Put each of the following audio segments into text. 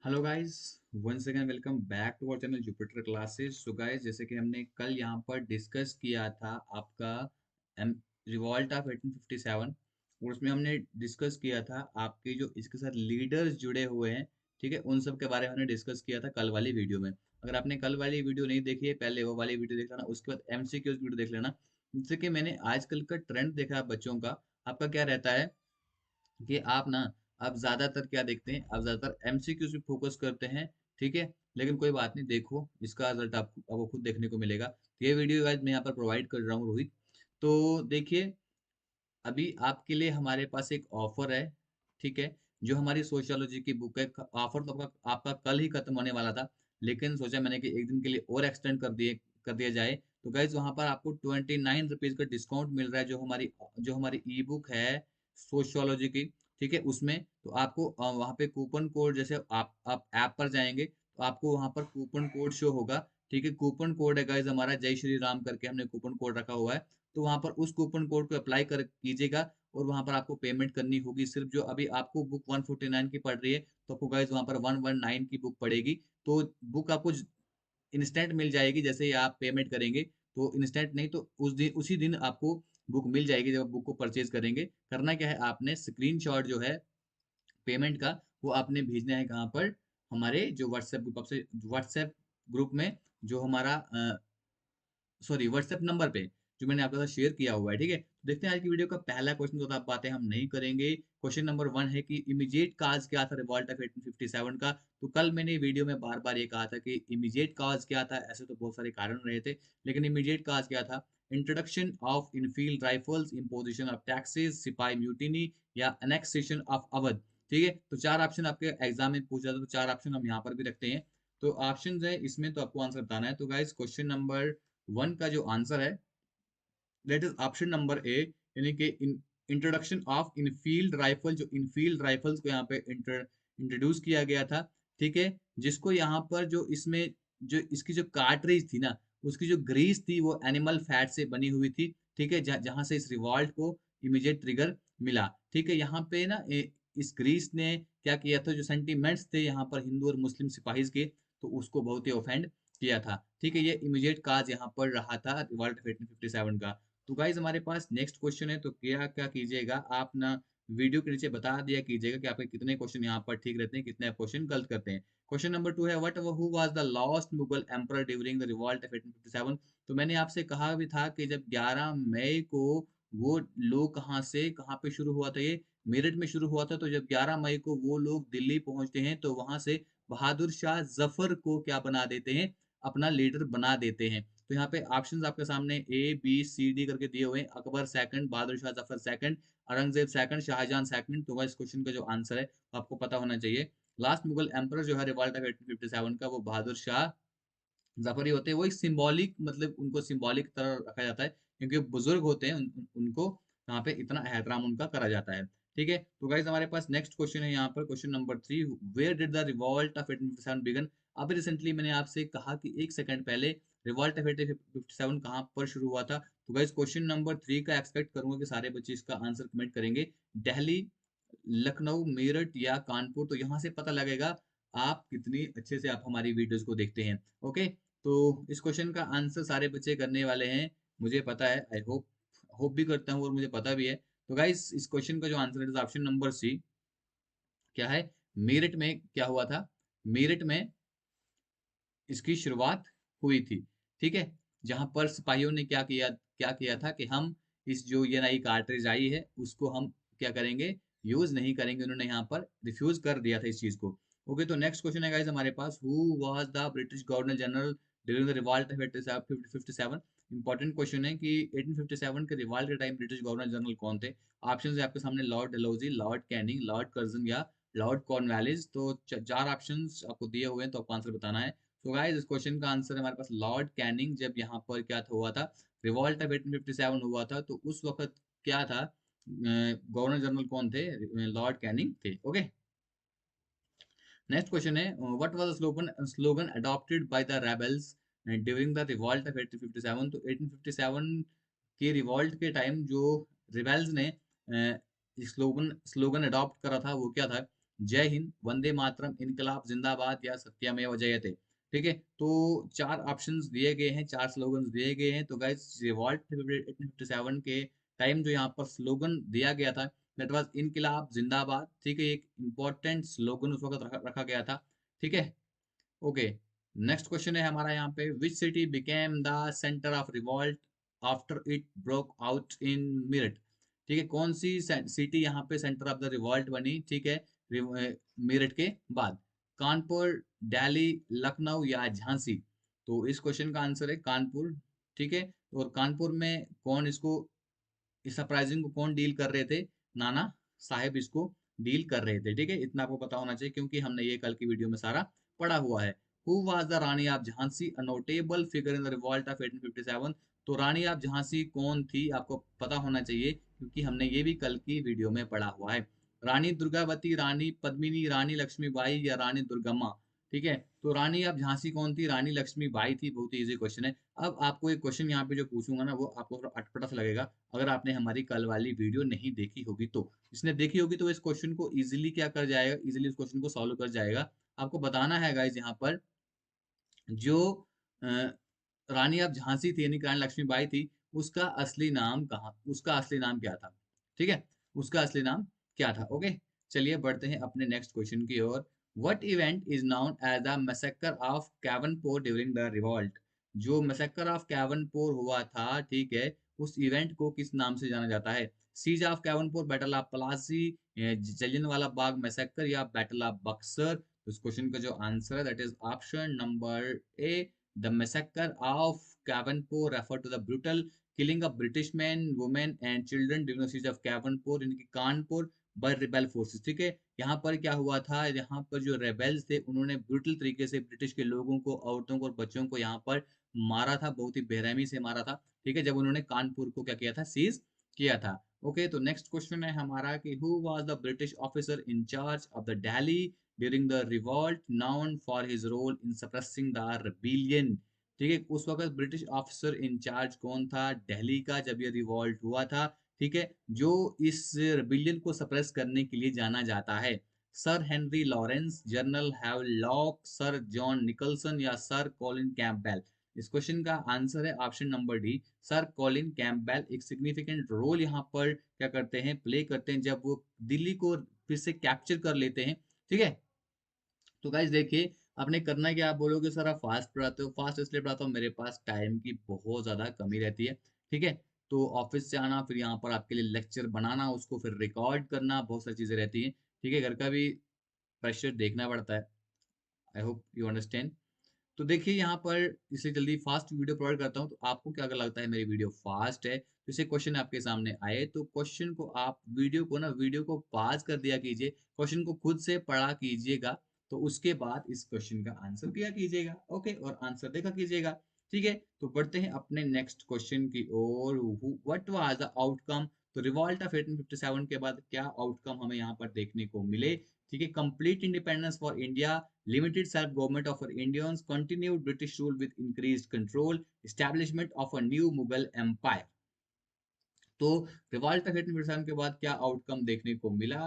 Hello guys, once again welcome back to our channel Jupiter classes. So guys, जैसे कि हमने कल यहाँ पर डिस्कस किया था आपका रिवॉल्ट ऑफ 1857, और उसमें हमने डिस्कस किया था आपके जो इसके साथ लीडर्स जुड़े हुए हैं, ठीक है, उन सब के बारे में हमने डिस्कस किया था कल वाली वीडियो में। अगर आपने कल वाली वीडियो नहीं देखी है, पहले वो वाली वीडियो देख लेना, उसके बाद एमसीक्यूज वीडियो देख लेना। जैसे कि मैंने आजकल का ट्रेंड देखा है बच्चों का, आपका क्या रहता है कि आप ना, आप ज्यादातर क्या देखते हैं, आप ज्यादातर एमसीक्यूज पे फोकस करते हैं, ठीक है। लेकिन कोई बात नहीं, देखो इसका रिजल्ट आपको खुद देखने को मिलेगा। तो ये वीडियो गाइस मैं यहाँ पर प्रोवाइड कर रहा हूँ रोहित। तो देखिए, अभी आपके लिए हमारे पास एक ऑफर है, ठीक है। जो हमारी सोशियोलॉजी की बुक है, ऑफर तो आपका कल ही खत्म होने वाला था, लेकिन सोचा मैंने कि एक दिन के लिए और एक्सटेंड कर दिया जाए। तो गाइज वहां पर आपको 29 रुपीज का डिस्काउंट मिल रहा है, जो हमारी ई बुक है सोशियोलॉजी की, ठीक है, उसमें। तो आपको वहाँ पे कूपन कोड, जैसे आप ऐप पर जाएंगे तो आपको वहां पर कूपन कोड शो होगा, ठीक है। कूपन कोड है गाइज हमारा जय श्री राम करके हमने कूपन कोड रखा हुआ है। तो वहां पर उस कूपन कोड को अप्लाई कर कीजिएगा, और वहां पर आपको पेमेंट करनी होगी। सिर्फ जो अभी आपको बुक 149 की पड़ रही है, तो आपको गाइज वहां पर 119 की बुक पड़ेगी। तो बुक आपको इंस्टेंट मिल जाएगी, जैसे ही आप पेमेंट करेंगे। तो इंस्टेंट नहीं तो उसी दिन आपको बुक मिल जाएगी जब आप बुक को परचेज करेंगे। करना क्या है, आपने स्क्रीनशॉट जो है पेमेंट का, वो आपने भेजना है कहाँ पर, हमारे जो व्हाट्सएप ग्रुप में, जो हमारा सॉरी व्हाट्सएप नंबर पे, जो मैंने आपके साथ शेयर किया हुआ है, ठीक है। तो देखते हैं आज की वीडियो का पहला क्वेश्चन, तो आप बातें हम नहीं करेंगे। क्वेश्चन नंबर 1 है कि इमीडिएट काज क्या था रिवॉल्ट ऑफ 1857 का। तो कल मैंने वीडियो में बार बार ये कहा था कि इमीडिएट काज क्या था। ऐसे तो बहुत सारे कारण रहे थे, लेकिन इमीडिएट काज क्या था? Introduction of Enfield rifles, imposition of taxes, सिपाही म्यूटिनी, या एनेक्सेशन ऑफ अवध। ठीक है, तो चार ऑप्शन आपके एग्जाम में पूछा था, तो चार ऑप्शन हम यहाँ पर भी रखते हैं। तो ऑप्शन है इसमें, तो आपको आंसर बताना है। तो गाइस, क्वेश्चन नंबर 1 का जो आंसर है, दैट इज ऑप्शन नंबर ए, यानी कि इंट्रोडक्शन ऑफ इनफील्ड राइफल। जो इनफील्ड राइफल्स को यहाँ पे इंट्रोड्यूस किया गया था, ठीक है। जिसको यहाँ पर जो इसमें, जो इसकी जो कार्ट्रिज थी ना, उसकी जो ग्रीस थी वो एनिमल फैट से बनी हुई थी, ठीक है। जहां से इस रिवॉल्ट को इमीडिएट ट्रिगर मिला, ठीक है। यहाँ पे ना इस ग्रीस ने क्या किया था, जो सेंटिमेंट्स थे यहाँ पर हिंदू और मुस्लिम सिपाहीज के, तो उसको बहुत ही ऑफेंड किया था, ठीक है। ये इमीडिएट काज यहाँ पर रहा था रिवॉल्ट ऑफ 1857 का। तो गाइज हमारे पास नेक्स्ट क्वेश्चन है। तो क्या क्या कीजिएगा आप ना, वीडियो के नीचे बता दिया कीजिएगा कि आपके कितने क्वेश्चन यहाँ पर ठीक रहते हैं, कितने आप क्वेश्चन गलत करते हैं। क्वेश्चन नंबर 2 है, what who was the last Mughal emperor during the revolt of 1857। तो मैंने आपसे कहा भी था कि जब 11 मई को वो लोग कहाँ से कहाँ पे शुरू हुआ था, ये मेरठ में शुरू हुआ था। तो जब 11 मई को वो लोग दिल्ली पहुंचते हैं, तो वहां से बहादुर शाह जफर को क्या बना देते हैं, अपना लीडर बना देते हैं। तो यहाँ पे ऑप्शंस आपके सामने A B C D करके दिए हुए हैं। Akbar second, Bahadur Shah Zafar second, Aurangzeb second, Shahjahan second. तो इस क्वेश्चन का जो आंसर है आपको पता होना चाहिए। लास्ट मुगल एम्परर जो है रिवॉल्ट ऑफ 1857 का, वो बहादुर शाह जफर ही होते हैं। वो एक सिंबॉलिक, मतलब उनको सिंबॉलिक तरह रखा जाता है, क्योंकि वो बुजुर्ग होते हैं, उनको यहाँ पे इतना एहतराम उनका करा जाता है, ठीक है। तो गाइज हमारे पास नेक्स्ट क्वेश्चन है यहाँ पर, question number 3, where did the revolt of 1857 began. अभी रिसेंटली मैंने आपसे कहा कि एक सेकंड पहले रिवॉल्ट ऑफ 1857 कहाँ पर शुरू हुआ था। तो गाइज क्वेश्चन नंबर 3 का एक्सपेक्ट करूंगा कि सारे बच्चे इसका आंसर कमेंट करेंगे। दिल्ली, लखनऊ, मेरठ या कानपुर। तो यहाँ से पता लगेगा आप कितनी अच्छे से आप हमारी वीडियोस को देखते हैं। ओके, तो इस क्वेश्चन का आंसर सारे बच्चे करने वाले हैं, मुझे पता है। आई होप होप भी करता हूँ और मुझे पता भी है। तो गाइस, इस क्वेश्चन का जो आंसर है ऑप्शन नंबर सी, क्या है? मेरठ में क्या हुआ था? मेरठ में इसकी शुरुआत हुई थी, ठीक है। जहां पर सिपाहियों ने क्या किया था कि हम इस जो ये नई कार्ट्रिज आई है, उसको हम क्या करेंगे, यूज नहीं करेंगे। उन्होंने यहाँ पर रिफ्यूज कर दिया था इस चीज को। ओके, तो नेक्स्ट क्वेश्चन है गाइस हमारे पास, who was the British governor general during the revolt of 1857। Important question है कि 1857 के रिवॉल्ट के टाइम ब्रिटिश गवर्नर जनरल कौन थे। ऑप्शन है आपके सामने, Lord Dalhousie, Lord Canning, Lord Curzon, या लॉर्ड कॉर्नवालिस। तो चार ऑप्शंस आपको दिए हुए हैं, तो आपको आंसर बताना है। तो गाइस, इस क्वेश्चन का आंसर है हमारे पास लॉर्ड कैनिंग। जब यहाँ पर क्या हुआ था, रिवॉल्ट ऑफ 1857 हुआ था, तो उस वक्त क्या था, गवर्नर जनरल कौन थे? लॉर्ड कैनिंग थे। ओके, नेक्स्ट क्वेश्चन है, what was the slogan adopted by the rebels during the revolt of 1857। तो 1857 के रिवॉल्ट के टाइम जो रिबेल्स ने स्लोगन स्लोगन अडॉप्ट करा था, वो क्या था? जय हिंद, वंदे मातरम, इनकलाब जिंदाबाद या सत्यमेव जयते। ठीक है, तो चार ऑप्शंस दिए गए हैं, चार स्लोगन्स दिए गए हैं। तो गाइस रिवॉल्ट 1857 के टाइम जो यहाँ पर स्लोगन दिया गया था दैट वाज इनकलाब जिंदाबाद। ठीक है, एक इंपॉर्टेंट स्लोगन उस वक्त रखा गया था। ठीक है, ओके। नेक्स्ट क्वेश्चन है हमारा यहाँ पे, which city became the centre of revolt after it broke out in Meerut. ठीक है, कौन सी सिटी यहाँ पे सेंटर ऑफ द रिवॉल्ट बनी, ठीक है, मेरठ के बाद? कानपुर, दिल्ली, लखनऊ या झांसी? तो इस क्वेश्चन का आंसर है कानपुर। ठीक है, और कानपुर में कौन इसको, इस सरप्राइजिंग को कौन डील कर रहे थे? नाना साहेब इसको डील कर रहे थे। ठीक है, इतना आपको पता होना चाहिए क्योंकि हमने ये कल की वीडियो में सारा पढ़ा हुआ है। Who was the Rani of Jhansi, a notable figure in the revolt of 1857? तो रानी ऑफ झांसी कौन थी आपको पता होना चाहिए क्योंकि हमने ये भी कल की वीडियो में पढ़ा हुआ है। रानी दुर्गावती, रानी पद्मिनी, रानी लक्ष्मीबाई या रानी दुर्गम्मा? ठीक है, तो रानी ऑफ झांसी कौन थी? रानी लक्ष्मीबाई थी। बहुत ही इजी क्वेश्चन है। अब आपको एक क्वेश्चन यहाँ पे जो पूछूंगा ना वो आपको थोड़ा अटपटा सा लगेगा अगर आपने हमारी कल वाली वीडियो नहीं देखी होगी तो। जिसने देखी होगी तो इस क्वेश्चन को इजीली क्या कर जाएगा, इजीली इस क्वेश्चन को सॉल्व कर जाएगा। आपको बताना है गाइज यहाँ पर, जो अ, रानी ऑफ झांसी थी यानी कि रानी लक्ष्मीबाई थी, उसका असली नाम कहाँ, उसका असली नाम क्या था? ठीक है, उसका असली नाम क्या था? ओके, चलिए बढ़ते हैं अपने नेक्स्ट क्वेश्चन की ओर। What event is known as the massacre of Cawnpore during the revolt? जो मैसेकर ऑफ कैवनपोर हुआ था, ठीक है, उस इवेंट को किस नाम से जाना जाता है? Siege of Cawnpore, battle of Plassey, Jallianwala Bagh massacre या बैटल ऑफ बक्सर? इस क्वेश्चन का जो आंसर है that is option number A, the massacre of Cawnpore refer to the brutal killing of British men, women and children during the siege of Kanpur, इनकी Kanpur by rebel forces। ठीक है, यहाँ पर क्या हुआ था, यहाँ पर जो रेबेल्स थे उन्होंने ब्रूटल तरीके से ब्रिटिश के लोगों को, औरतों को और बच्चों को यहाँ पर मारा था, बहुत ही बेरहमी से मारा था। ठीक है, जब उन्होंने कानपुर को क्या किया था, सीज किया था। ओके, तो नेक्स्ट क्वेश्चन है हमारा कि who was the British officer in charge of the Delhi during the revolt known for his role in suppressing the rebellion? ठीक है, उस वक्त ब्रिटिश ऑफिसर इंचार्ज कौन था दिल्ली का जब ये रिवॉल्ट हुआ था? ठीक है, जो इस रिबिलियन को सप्रेस करने के लिए जाना जाता है? Sir Henry Lawrence, general Havelock, sir John Nicholson या सर कॉलिन कैंपबेल? इस क्वेश्चन का आंसर है option number D, sir Colin Campbell. एक सिग्निफिकेंट रोल यहाँ पर क्या करते हैं, प्ले करते हैं जब वो दिल्ली को फिर से कैप्चर कर लेते हैं। ठीक है, तो गाइज देखिए, आपने करना क्या, आप बोलोगे सर आप फास्ट पढ़ाते हो, फास्ट इसलिए पढ़ाता हूँ मेरे पास टाइम की बहुत ज़्यादा कमी रहती है। ठीक है, तो ऑफिस से आना, फिर यहाँ पर आपके लिए लेक्चर बनाना, उसको फिर रिकॉर्ड करना, बहुत सारी चीज़ें रहती हैं। ठीक है, घर का भी प्रेशर देखना पड़ता है। I hope you understand. तो देखिए यहाँ पर इसे जल्दी फास्ट वीडियो प्रोवाइड करता हूँ। तो आपको क्या अगर लगता है मेरी वीडियो फास्ट है, तो इसे क्वेश्चन आपके सामने आए तो क्वेश्चन को आप वीडियो को पॉज कर दिया कीजिए, क्वेश्चन को खुद से पढ़ा कीजिएगा, तो उसके बाद इस क्वेश्चन का आंसर किया कीजिएगा। ओके, और आंसर देखा कीजिएगा। ठीक है, तो बढ़ते हैं अपने नेक्स्ट क्वेश्चन की ओर। What was the outcome? तो रिवॉल्ट ऑफ 1857 के बाद क्या आउटकम हमें यहाँ पर देखने को मिले? ठीक है, complete independence for India, limited self-government of Indians, continued British rule with increased control, establishment of a new Mughal empire। तो रिवॉल्ट ऑफ 1857 के बाद क्या आउटकम देखने को मिला?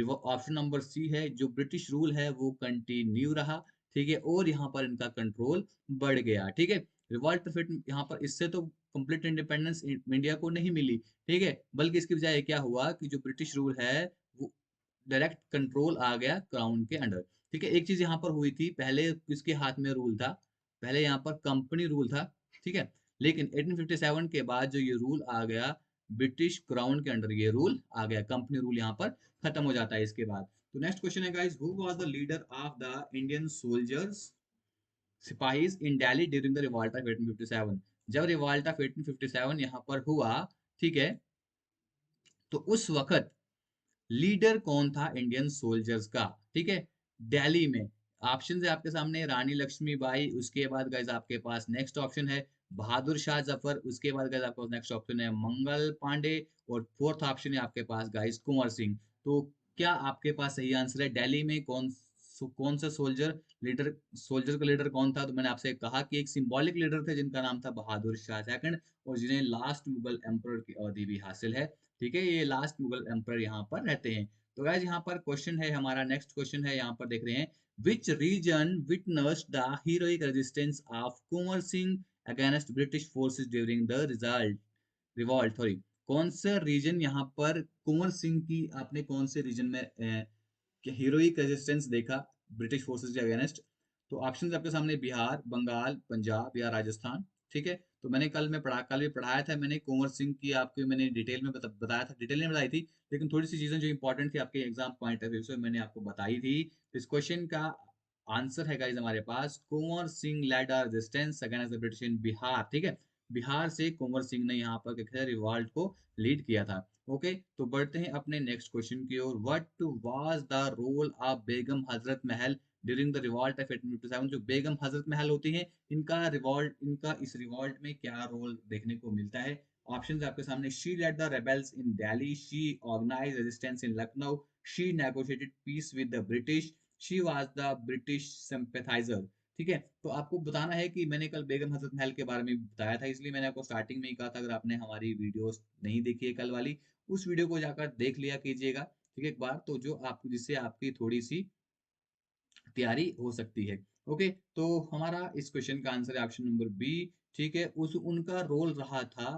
ऑप्शन नंबर सी है, जो ब्रिटिश रूल है वो कंटिन्यू रहा। ठीक है, और यहाँ पर इनका कंट्रोल बढ़ गया। ठीक है, रिवॉल्ट ऑफ यहाँ पर इससे तो कंप्लीट इंडिपेंडेंस इंडिया को नहीं मिली। ठीक है, बल्कि इसकी बजाय क्या हुआ कि जो ब्रिटिश रूल है वो डायरेक्ट कंट्रोल आ गया क्राउन के अंडर। ठीक है, एक चीज यहाँ पर हुई थी, पहले किसके हाथ में रूल था? पहले यहाँ पर कंपनी रूल था। ठीक है, लेकिन 1857 के बाद जो ये रूल आ गया, ब्रिटिश क्राउन के अंडर ये रूल आ गया, कंपनी रूल यहाँ पर खत्म हो जाता है इसके बाद। तो नेक्स्ट क्वेश्चन है guys, who was the leader of the Indian soldiers, sipahis in Delhi during the revolt of 1857? जब रिवॉल्ट ऑफ 1857 यहाँ पर हुआ, ठीक है, तो उस वक्त लीडर कौन था इंडियन सोल्जर्स का? ठीक है, दिल्ली में। ऑप्शन है आपके सामने, रानी लक्ष्मीबाई, उसके बाद गाइस आपके पास नेक्स्ट ऑप्शन है बहादुर शाह जफर, उसके बाद गाइस आपके पास नेक्स्ट ऑप्शन है मंगल पांडे, और फोर्थ ऑप्शन है आपके पास गाइस कुंवर सिंह। तो क्या आपके पास सही आंसर है? दिल्ली में कौन सा सोल्जर का लीडर कौन था? तो मैंने आपसे कहा कि एक सिंबॉलिक लीडर थे जिनका नाम था बहादुर शाह सेकंड, और जिन्हें लास्ट मुगल एम्परर की अवधि भी हासिल है। ठीक है, ये लास्ट मुगल एम्पर यहाँ पर रहते हैं। तो गाइज यहाँ पर क्वेश्चन है हमारा, नेक्स्ट क्वेश्चन है, यहाँ पर देख रहे हैं, which region witnessed the heroic resistance of Kunwar Singh against British forces during the result revolt, sorry, कौन सा रीजन यहाँ पर कुंवर सिंह की, आपने कौन से रीजन में हीरोइक रेजिस्टेंस देखा ब्रिटिश फोर्सेस के अगेंस्ट? तो ऑप्शन आपके सामने, बिहार, बंगाल, पंजाब या राजस्थान। ठीक है, तो मैंने कल भी पढ़ाया था मैंने कुंवर सिंह की, आपको मैंने डिटेल में बताया था, डिटेल नहीं बताई थी, लेकिन थोड़ी सी चीजें जो इंपॉर्टेंट थी आपके एग्जाम पॉइंट ऑफ व्यू से मैंने आपको बताई थी। तो इस क्वेश्चन का आंसर है गाइस हमारे पास, Kunwar Singh led a resistance against the British in Bihar. ठीक है, बिहार से कुंवर सिंह ने यहाँ पर क्या रिवॉल्ट को लीड किया था। ओके, तो बढ़ते हैं अपने नेक्स्ट क्वेश्चन की ओर। What was the role of Begum Hazrat Mahal during the revolt of 1857? जो बेगम हजरत महल होती हैं, इनका इस रिवॉल्ट में क्या रोल देखने को मिलता है? ऑप्शंस आपके सामने, she led the rebels in Delhi, she organised resistance in Lucknow, she negotiated peace with the British, she was the British sympathiser. ठीक है, तो आपको बताना है कि मैंने कल बेगम हजरत महल के बारे में बताया था, इसलिए मैंने आपको स्टार्टिंग में ही कहा था, अगर आपने हमारी वीडियोस नहीं देखी है कल वाली, उस वीडियो को जाकर देख लिया कीजिएगा। ठीक है, एक बार तो जो आप, जिससे आपकी थोड़ी सी तैयारी हो सकती है। ओके, तो हमारा इस क्वेश्चन का आंसर है ऑप्शन नंबर बी। ठीक है, उस उनका रोल रहा था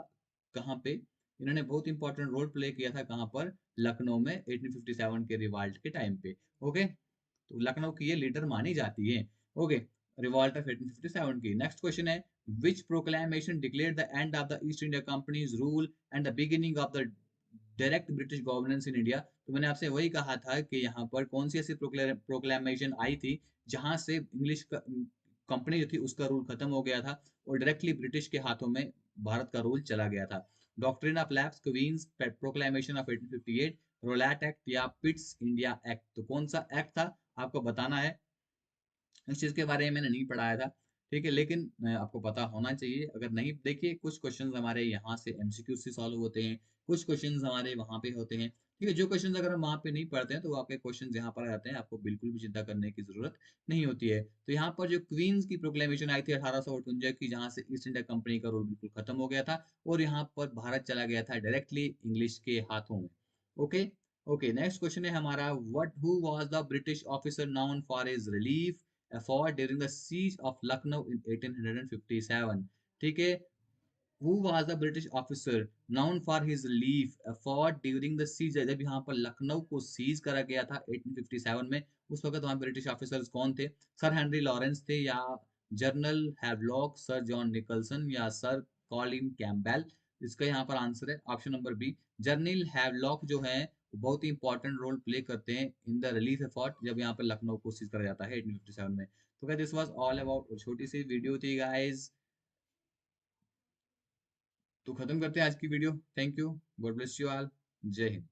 कहाँ पे, इन्होंने बहुत इंपॉर्टेंट रोल प्ले किया था कहाँ पर, लखनऊ में 1857 के रिवॉल्ट के टाइम पे। ओके, तो लखनऊ की ये लीडर मानी जाती है। ओके, रिवॉल्ट ऑफ 1857 की। नेक्स्ट क्वेश्चन है, which proclamation declare the end of the East India company's rule and the beginning of the direct British governance in India? तो मैंने आपसे वही कहा था कि यहाँ पर कौन सी ऐसी प्रोक्लेमेशन आई थी जहां से इंग्लिश कंपनी जो थी उसका रूल खत्म हो गया था और डायरेक्टली ब्रिटिश के हाथों में भारत का रूल चला गया था? Doctrine of lapse, Queen's proclamation of 1858, Rowlatt act या पिट्स इंडिया एक्ट? तो कौन सा एक्ट था आपको बताना है। इस चीज के बारे में मैंने नहीं पढ़ाया था, ठीक है, लेकिन आपको पता होना चाहिए। अगर नहीं, देखिए कुछ क्वेश्चंस हमारे यहाँ से एमसीक्यू से सॉल्व होते हैं, कुछ क्वेश्चंस हमारे वहाँ पे होते हैं। ठीक है, जो क्वेश्चंस अगर हम वहाँ पे नहीं पढ़ते हैं तो वो आपके क्वेश्चंस यहाँ पर आ जाते हैं, आपको बिल्कुल भी चिंता करने की जरूरत नहीं होती है। तो यहाँ पर जो क्वींस की प्रोक्लेमेशन आई थी 1858 की, जहाँ से ईस्ट इंडिया कंपनी का रूल बिल्कुल खत्म हो गया था और यहाँ पर भारत चला गया था डायरेक्टली इंग्लिश के हाथों में। ओके, ओके, नेक्स्ट क्वेश्चन है हमारा, what who was the British officer known for his relief effort during the siege of Lucknow in 1857? ठीक है, who was the British officer known for his relief effort during the siege? जब यहाँ पर लखनऊ को seize करा गया था 1857 में, उस वक्त वहाँ ब्रिटिश ऑफिसर्स कौन थे? सर हेनरी लॉरेंस थे, या general Havelock, sir John Nicholson या सर कॉलिन कैम्पबेल? इसका यहाँ पर आंसर है option number B, general Havelock जो है वो बहुत ही इंपॉर्टेंट रोल प्ले करते हैं इन द रिलीफ एफर्ट जब यहाँ पर लखनऊ को सीज करा जाता है 1857 में। तो दिस वाज ऑल अबाउट, छोटी सी वीडियो थी गाइस, तो खत्म करते हैं आज की video. Thank you, God bless you all, जय हिंद।